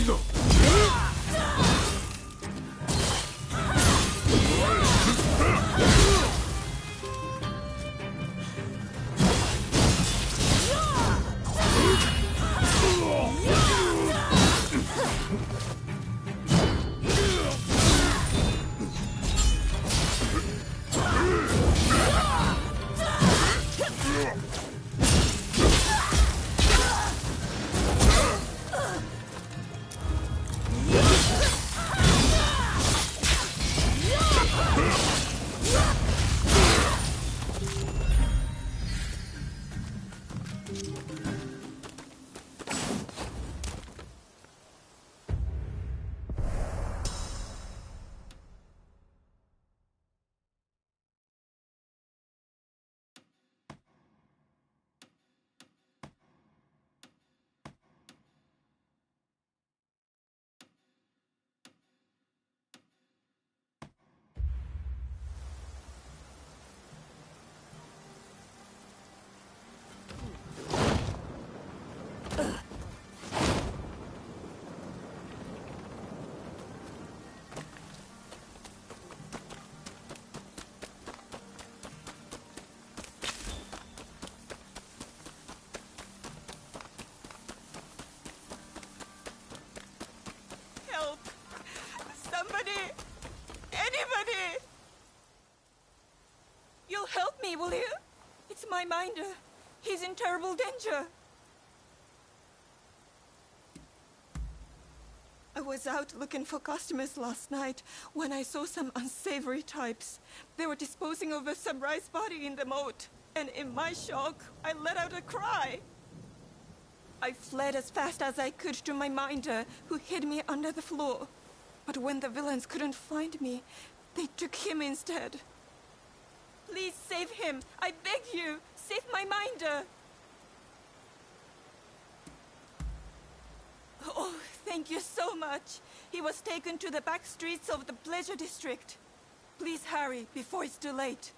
Edo! Anybody! You'll help me, will you? It's my minder. He's in terrible danger. I was out looking for customers last night when I saw some unsavory types. They were disposing of a samurai's body in the moat. And in my shock, I let out a cry. I fled as fast as I could to my minder, who hid me under the floor. But when the villains couldn't find me, they took him instead. Please save him. I beg you. Save my minder. Oh, thank you so much. He was taken to the back streets of the pleasure district. Please hurry before it's too late.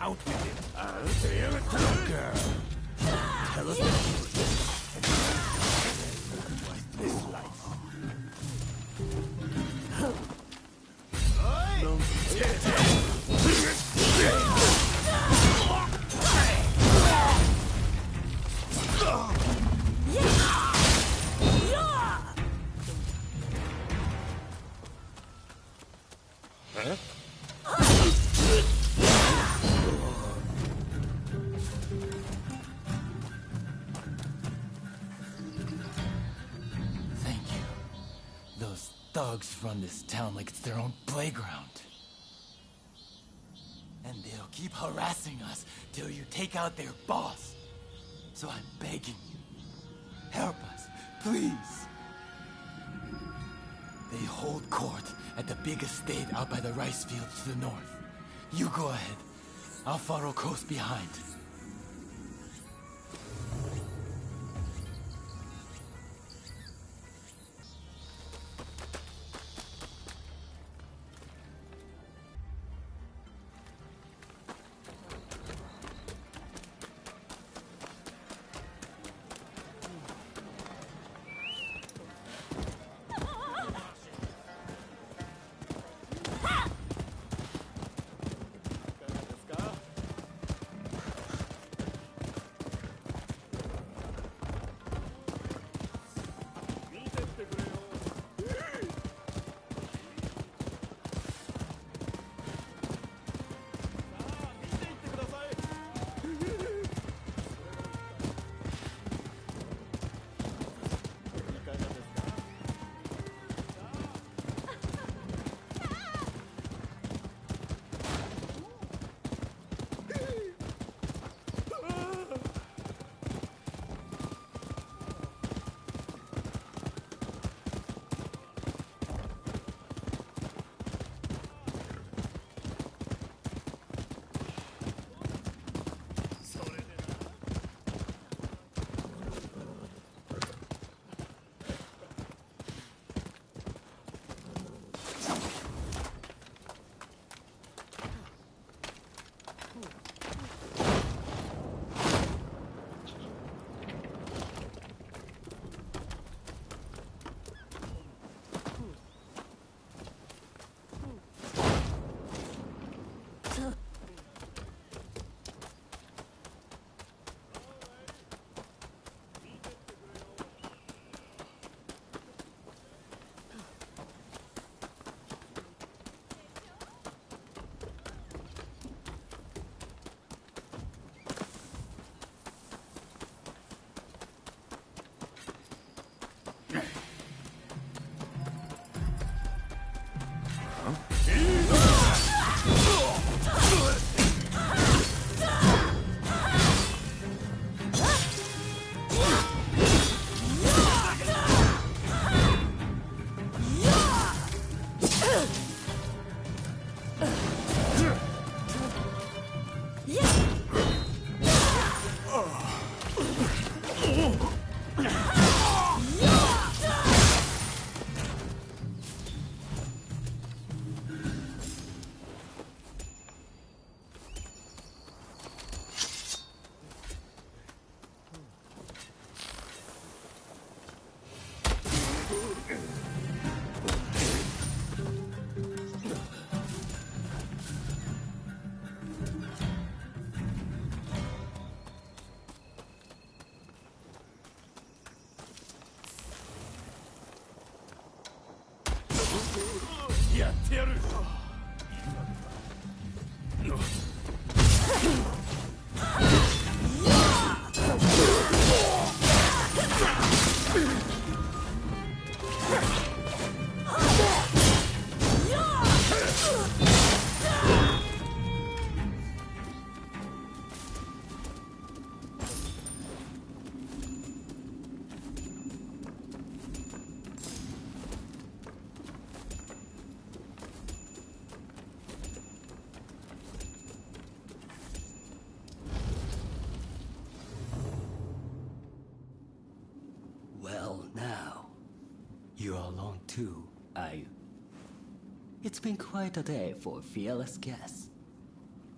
Out with it! I'll tear it up, girl! Tell us the truth. What's this life? Huh? Thugs run this town like it's their own playground. And they'll keep harassing us till you take out their boss. So I'm begging you, help us, please. They hold court at the big estate out by the rice fields to the north. You go ahead. I'll follow close behind. やってやる。Well, now, you're alone too, are you? It's been quite a day for fearless guests.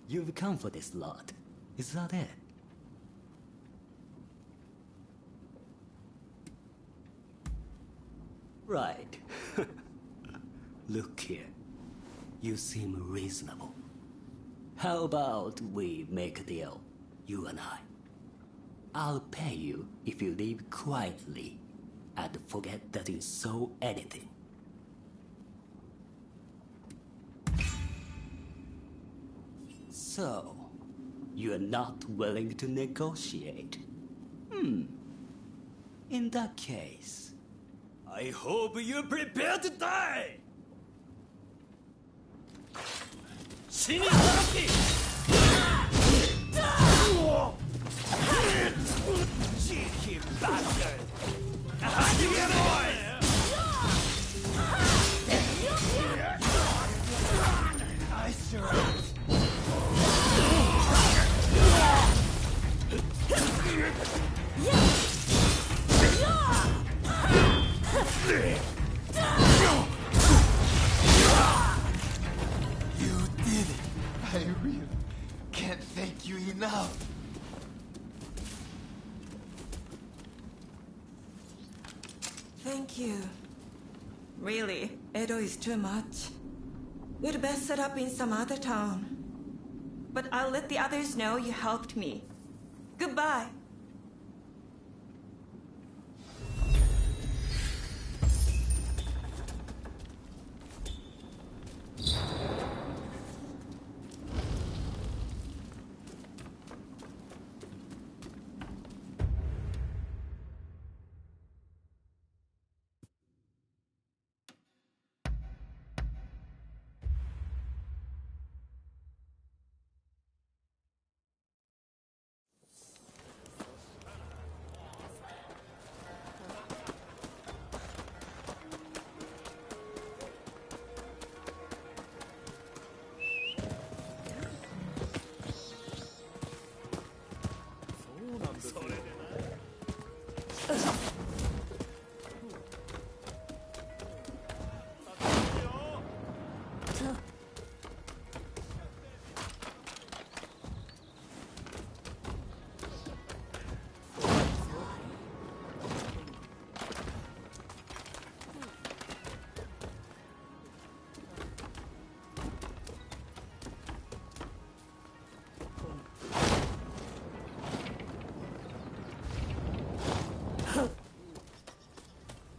You've come for this lot, is that it? Right. Look here, you seem reasonable. How about we make a deal, you and I? I'll pay you if you leave quietly and forget that you saw anything. So, you're not willing to negotiate? In that case, I hope you're prepared to die! 死にさき Cheeky bastard! I surrender. You did it. I really can't thank you enough. Thank you. Really, Edo is too much. We'd best set up in some other town. But I'll let the others know you helped me. Goodbye.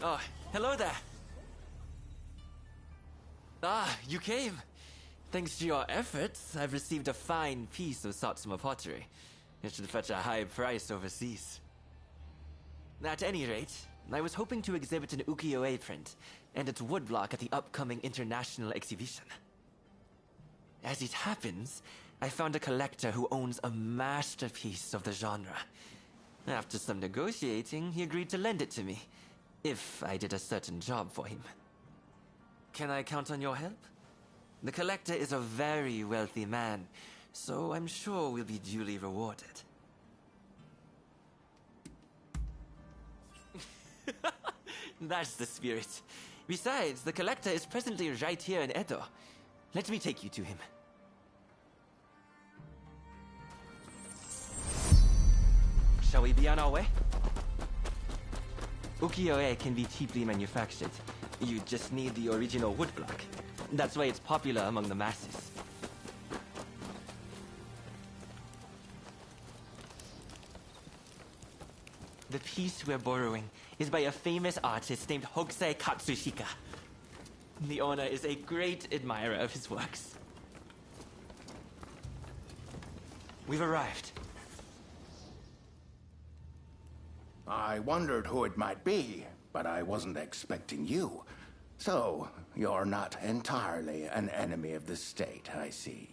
Oh, hello there. Ah, you came. Thanks to your efforts, I've received a fine piece of Satsuma pottery. It should fetch a high price overseas. At any rate, I was hoping to exhibit an ukiyo-e print and its woodblock at the upcoming international exhibition. As it happens, I found a collector who owns a masterpiece of the genre. After some negotiating, he agreed to lend it to me, if I did a certain job for him. Can I count on your help? The collector is a very wealthy man, so I'm sure we'll be duly rewarded. That's the spirit. Besides, the collector is presently right here in Edo. Let me take you to him. Shall we be on our way? Ukiyo-e can be cheaply manufactured. You just need the original woodblock. That's why it's popular among the masses. The piece we're borrowing is by a famous artist named Hokusai Katsushika. The owner is a great admirer of his works. We've arrived. I wondered who it might be, but I wasn't expecting you. So, you're not entirely an enemy of the state, I see.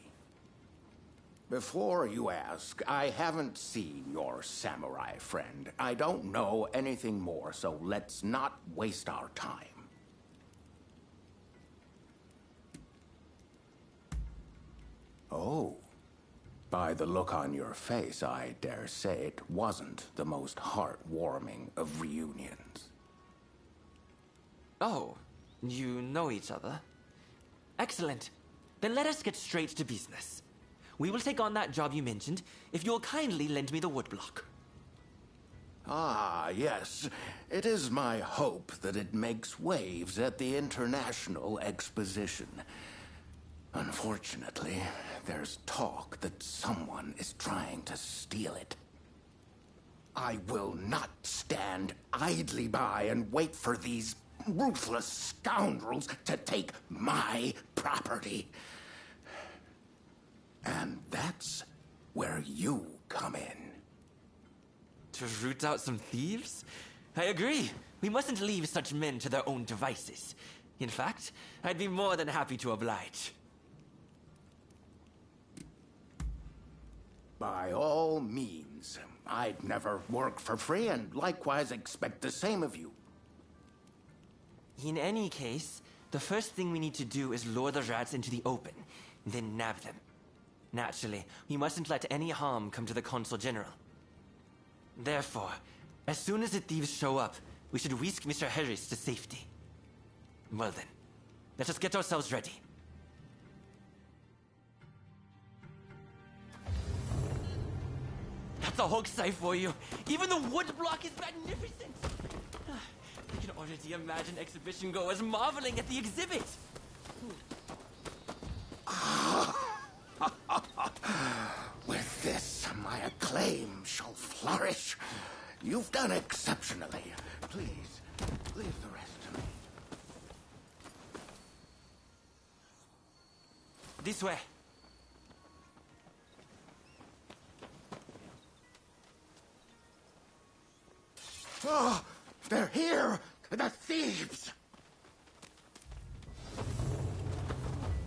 Before you ask, I haven't seen your samurai friend. I don't know anything more, so let's not waste our time. Oh. By the look on your face, I dare say it wasn't the most heartwarming of reunions. Oh, you know each other? Excellent. Then let us get straight to business. We will take on that job you mentioned if you'll kindly lend me the woodblock. Ah, yes. It is my hope that it makes waves at the International Exposition. Unfortunately, there's talk that someone is trying to steal it. I will not stand idly by and wait for these ruthless scoundrels to take my property. And that's where you come in. To root out some thieves? I agree. We mustn't leave such men to their own devices. In fact, I'd be more than happy to oblige. By all means. I'd never work for free and likewise expect the same of you. In any case, the first thing we need to do is lure the rats into the open, then nab them. Naturally, we mustn't let any harm come to the Consul General. Therefore, as soon as the thieves show up, we should whisk Mr. Harris to safety. Well then, let us get ourselves ready. That's a hokusai for you. Even the woodblock is magnificent. I can already imagine exhibition goers marveling at the exhibit. With this, my acclaim shall flourish. You've done exceptionally. Please, leave the rest to me. This way. Oh, they're here! The thieves!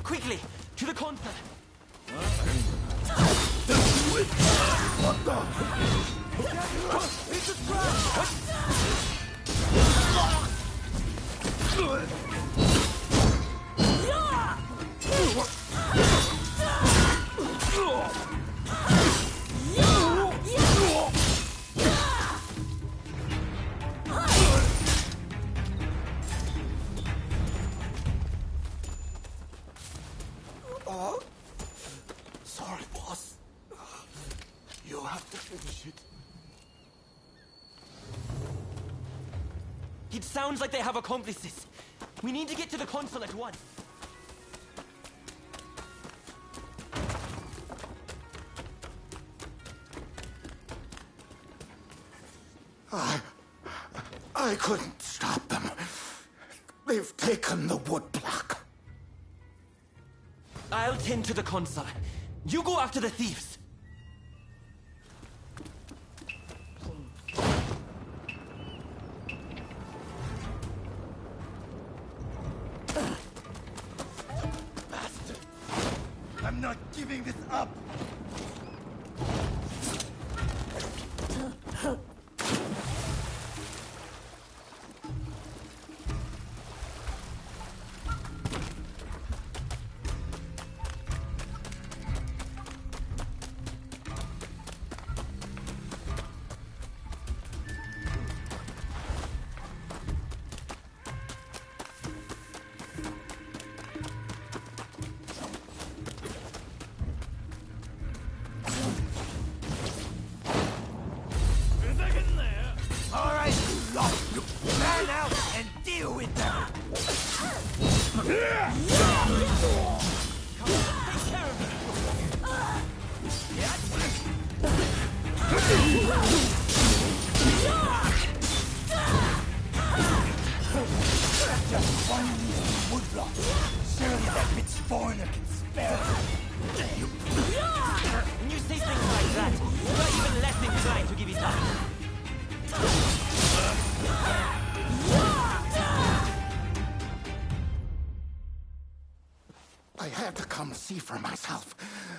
Quickly, to the console. It's a trap! Sorry, boss. You have to finish it. It sounds like they have accomplices. We need to get to the console at once. I couldn't stop them. They've taken the woodblock. I'll tend to the console. You go after the thieves. Bastard! I'm not giving this up! foreigner can spare. When you say things like that, you're even less inclined to give it up. I had to come see for myself.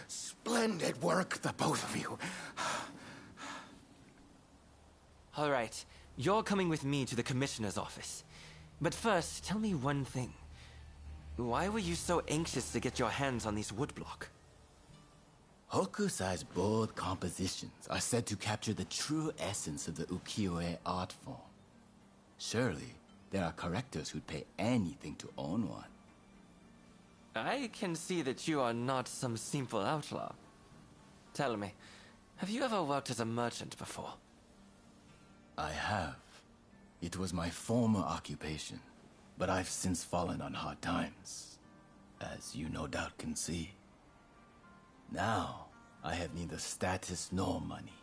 Splendid work, the both of you. All right, you're coming with me to the commissioner's office. But first, tell me one thing. Why were you so anxious to get your hands on this woodblock? Hokusai's bold compositions are said to capture the true essence of the ukiyo-e art form. Surely, there are collectors who'd pay anything to own one. I can see that you are not some simple outlaw. Tell me, have you ever worked as a merchant before? I have. It was my former occupation, but I've since fallen on hard times, as you no doubt can see. Now, I have neither status nor money.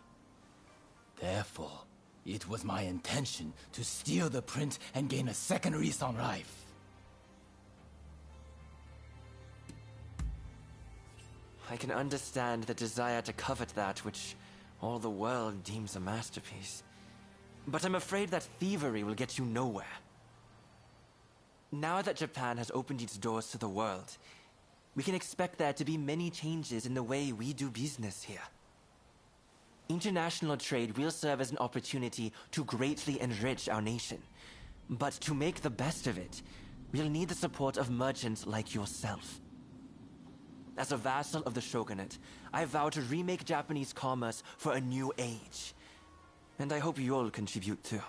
Therefore, it was my intention to steal the print and gain a second lease on life. I can understand the desire to covet that which all the world deems a masterpiece. But I'm afraid that thievery will get you nowhere. Now that Japan has opened its doors to the world, we can expect there to be many changes in the way we do business here. International trade will serve as an opportunity to greatly enrich our nation. But to make the best of it, we'll need the support of merchants like yourself. As a vassal of the shogunate, I vow to remake Japanese commerce for a new age. And I hope you'll contribute too.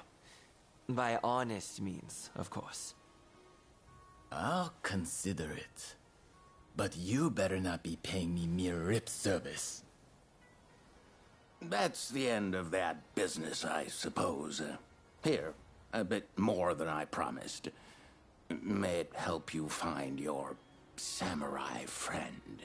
By honest means, of course. I'll consider it. But you better not be paying me mere lip service. That's the end of that business, I suppose. Here, a bit more than I promised. May it help you find your samurai friend.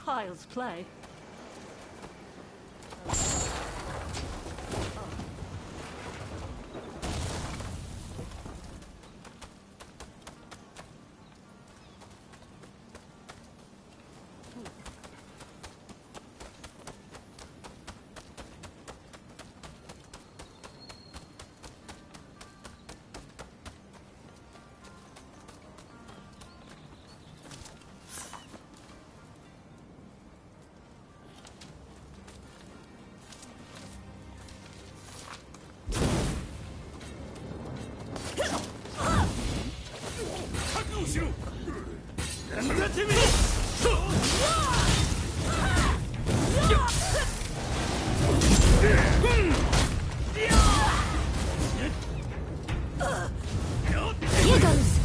Child's play. Here goes.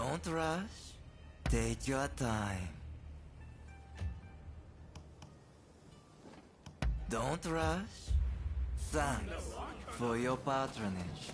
Don't rush. Take your time. Don't rush. Thanks for your patronage.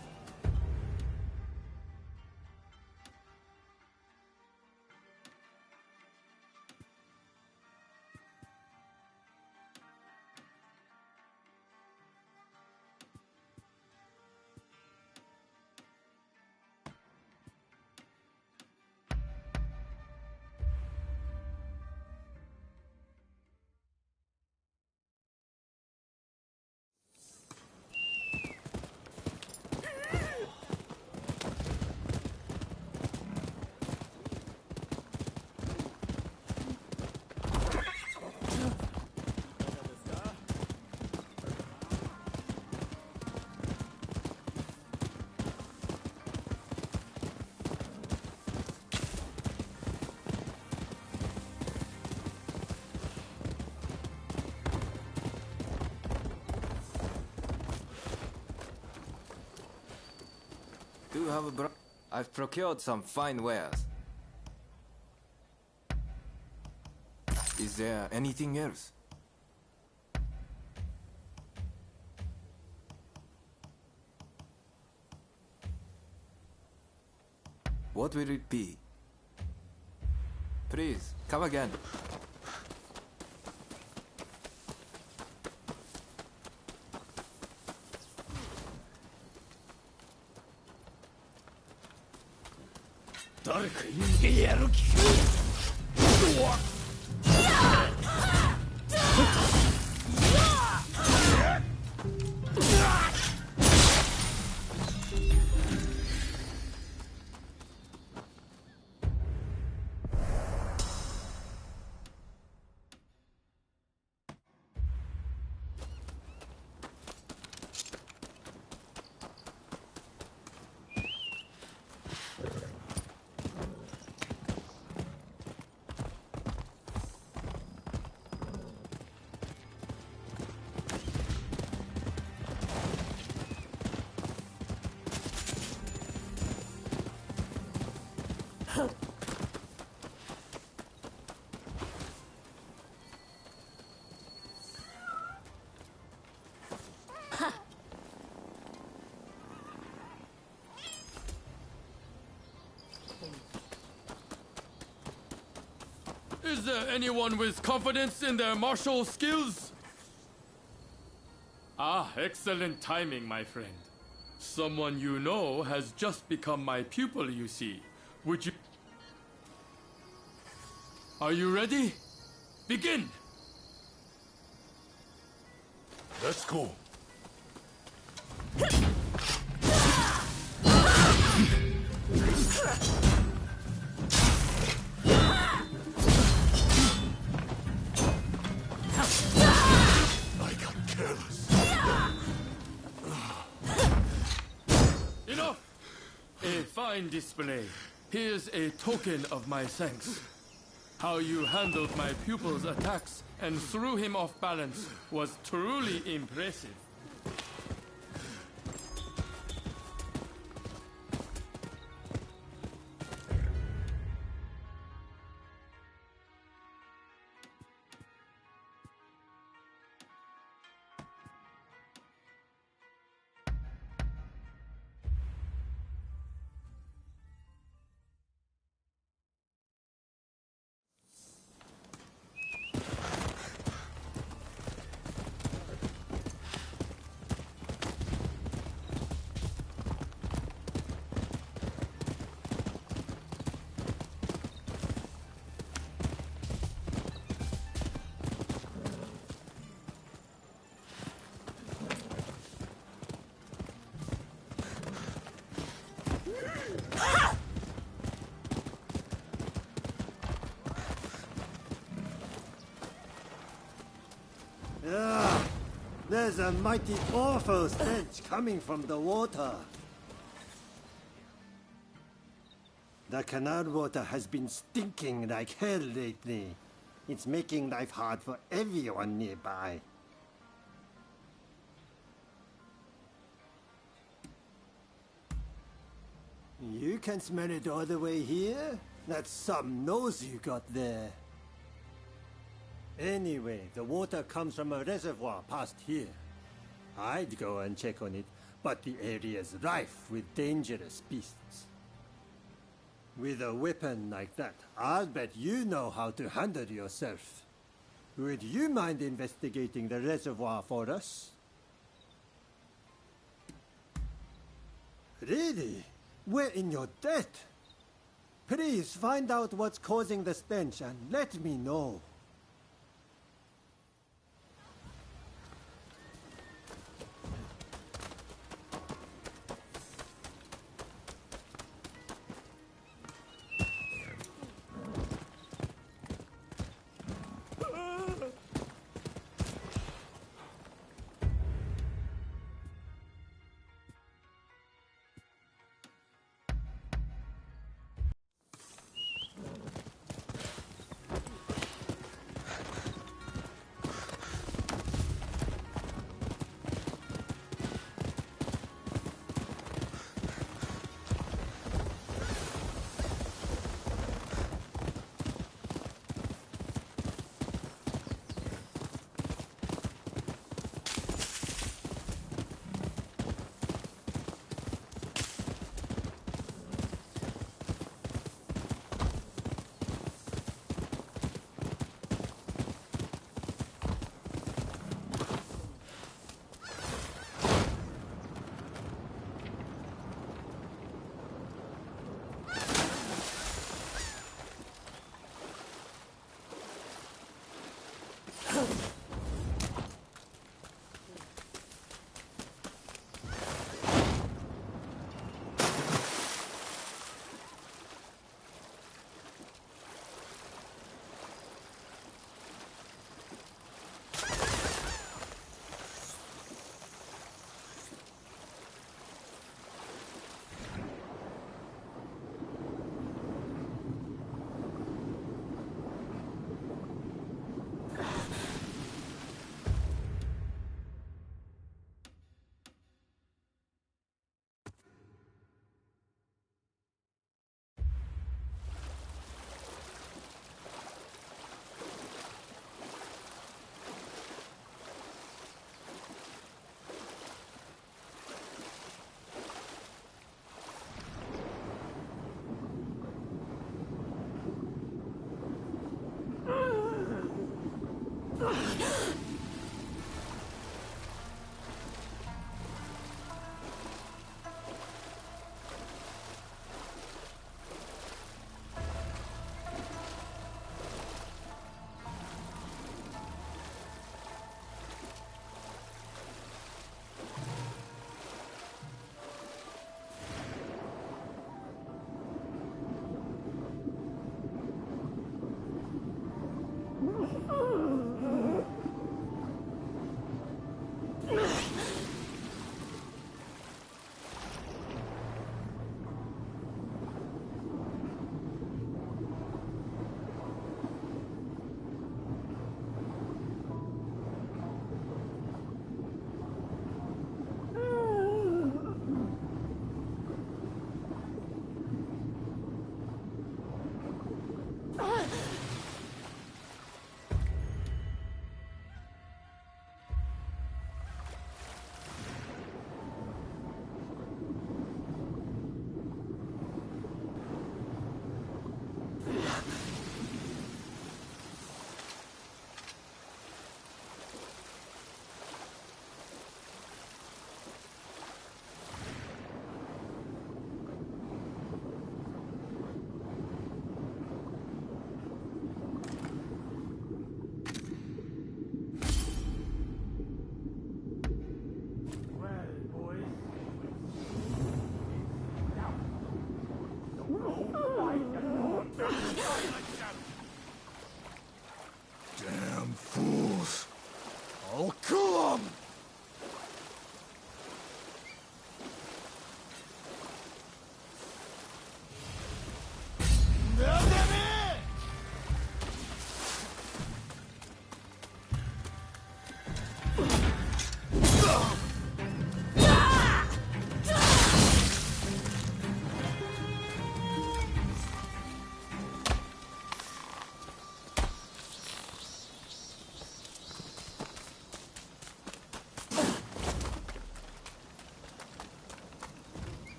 I've procured some fine wares. Is there anything else? What will it be? Please, come again. Is there anyone with confidence in their martial skills? Ah, excellent timing, my friend. Someone you know has just become my pupil, you see. Would you... Are you ready? Begin! Let's go. Enough! A fine display. Here's a token of my thanks. How you handled my pupil's attacks and threw him off balance was truly impressive. There's a mighty awful stench coming from the water. The canal water has been stinking like hell lately. It's making life hard for everyone nearby. You can smell it all the way here? That's some nose you got there. Anyway, the water comes from a reservoir past here. I'd go and check on it, but the area's rife with dangerous beasts. With a weapon like that, I'll bet you know how to handle yourself. Would you mind investigating the reservoir for us? Really? We're in your debt. Please find out what's causing the stench and let me know.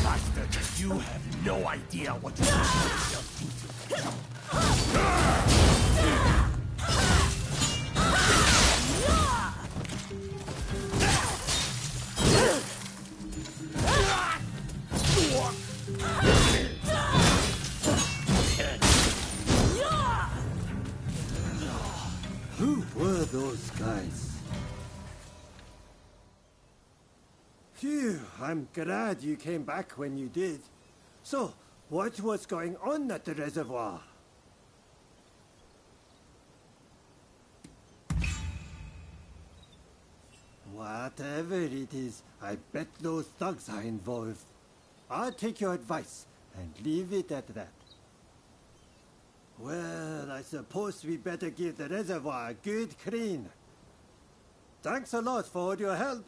Bastard, you have no idea what you're doing. Who were those guys? Phew, I'm glad you came back when you did. So, what was going on at the reservoir? Whatever it is, I bet those thugs are involved. I'll take your advice and leave it at that. Well, I suppose we better give the reservoir a good clean. Thanks a lot for all your help.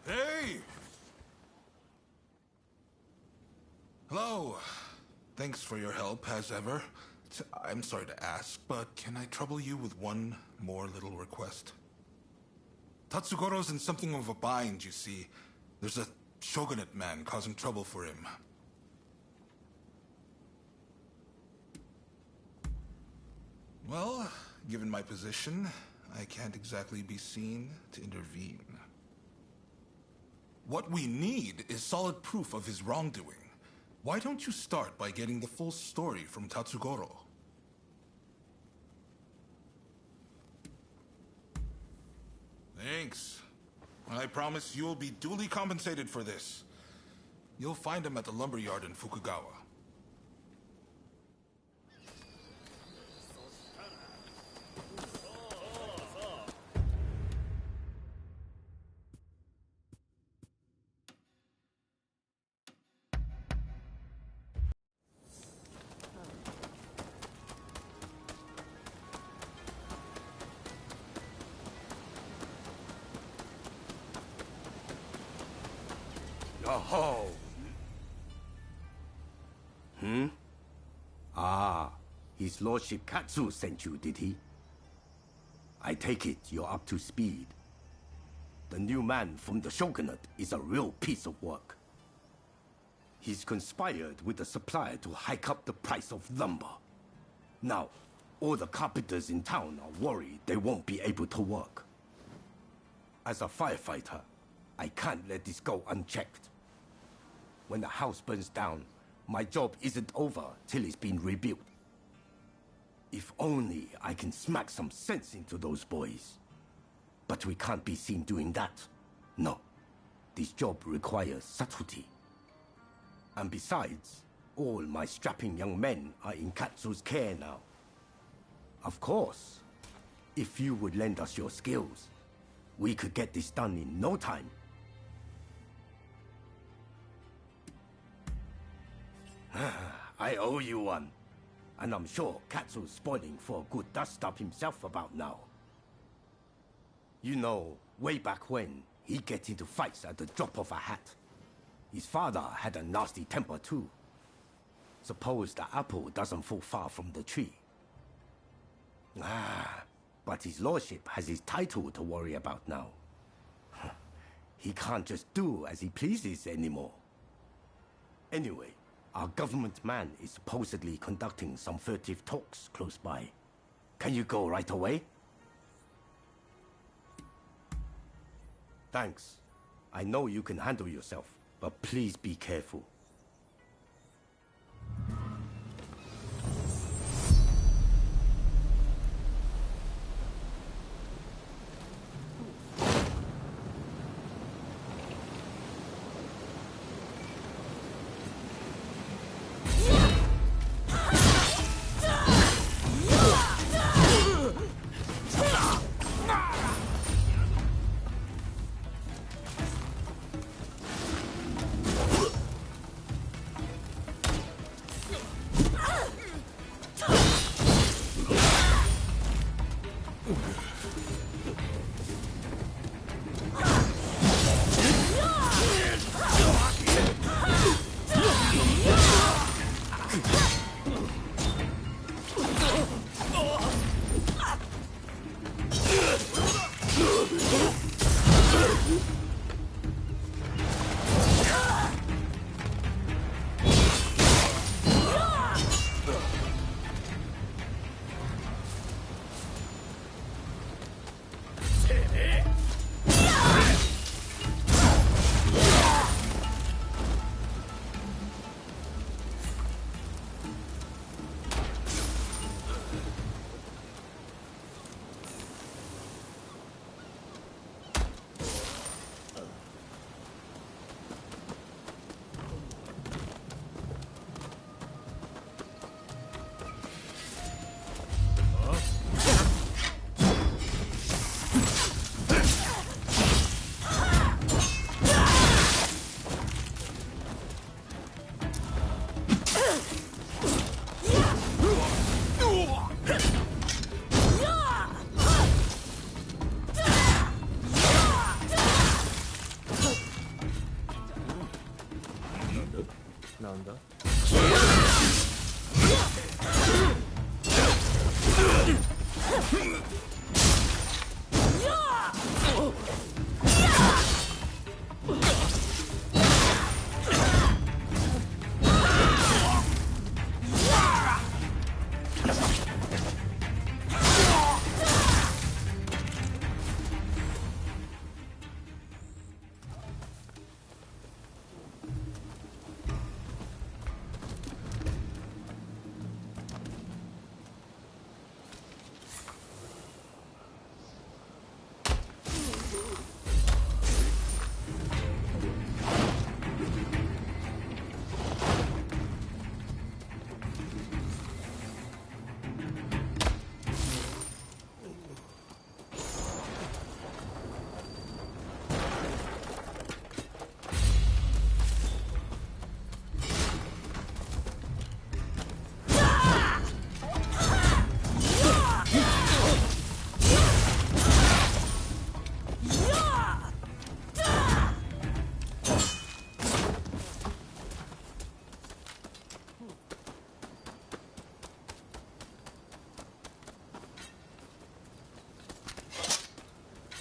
Hey! Hello. Thanks for your help, as ever. I'm sorry to ask, but can I trouble you with one more little request? Tatsugoro's in something of a bind, you see. There's a shogunate man causing trouble for him. Well, given my position, I can't exactly be seen to intervene. What we need is solid proof of his wrongdoing. Why don't you start by getting the full story from Tatsugoro? Thanks. I promise you'll be duly compensated for this. You'll find him at the lumberyard in Fukugawa. Oh. Ah, His Lordship Katsu sent you, did he? I take it you're up to speed. The new man from the shogunate is a real piece of work. He's conspired with the supplier to hike up the price of lumber. Now, all the carpenters in town are worried they won't be able to work. As a firefighter, I can't let this go unchecked. When the house burns down, my job isn't over till it's been rebuilt. If only I can smack some sense into those boys. But we can't be seen doing that. No. This job requires subtlety. And besides, all my strapping young men are in Katsu's care now. Of course, if you would lend us your skills, we could get this done in no time. I owe you one. And I'm sure Katsu's spoiling for a good dust-up himself about now. You know, way back when, he'd get into fights at the drop of a hat. His father had a nasty temper too. Suppose the apple doesn't fall far from the tree. But his lordship has his title to worry about now. He can't just do as he pleases anymore. Anyway, our government man is supposedly conducting some furtive talks close by. Can you go right away? Thanks. I know you can handle yourself, but please be careful.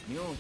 Mute.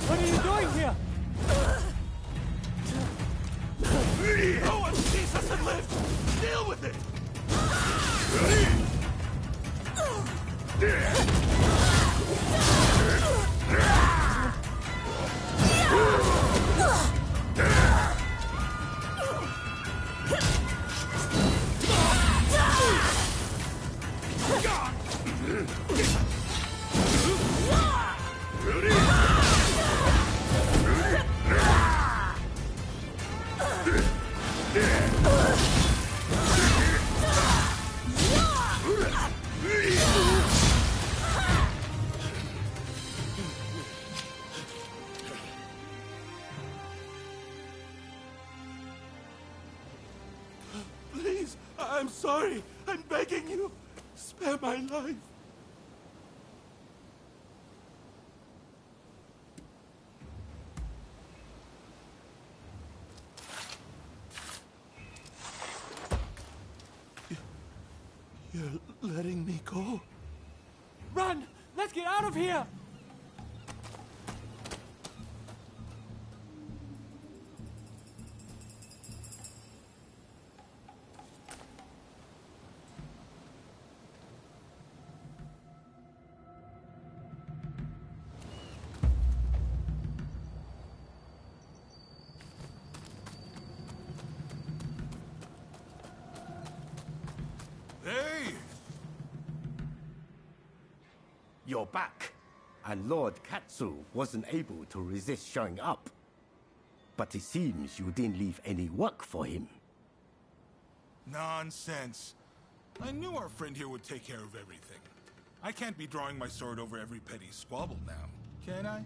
What are you doing here? No one sees us and lives! Deal with it! Please, I'm sorry. I'm begging you. Spare my life. You're letting me go? Run! Let's get out of here! Hey! You're back, and Lord Katsu wasn't able to resist showing up. But it seems you didn't leave any work for him. Nonsense. I knew our friend here would take care of everything. I can't be drawing my sword over every petty squabble now, can I?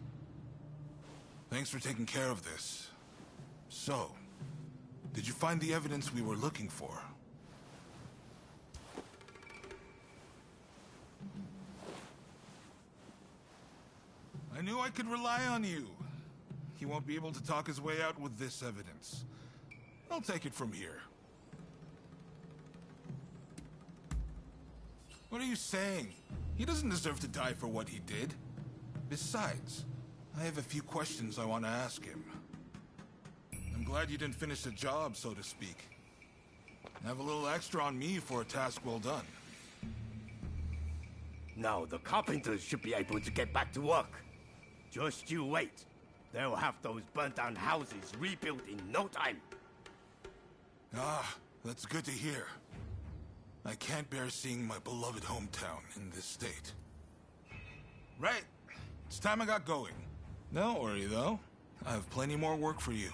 Thanks for taking care of this. So, did you find the evidence we were looking for? I knew I could rely on you. He won't be able to talk his way out with this evidence. I'll take it from here. What are you saying? He doesn't deserve to die for what he did. Besides, I have a few questions I want to ask him. I'm glad you didn't finish the job, so to speak. Have a little extra on me for a task well done. Now the carpenters should be able to get back to work. Just you wait. They'll have those burnt-down houses rebuilt in no time. Ah, that's good to hear. I can't bear seeing my beloved hometown in this state. Right. It's time I got going. Don't worry, though. I have plenty more work for you.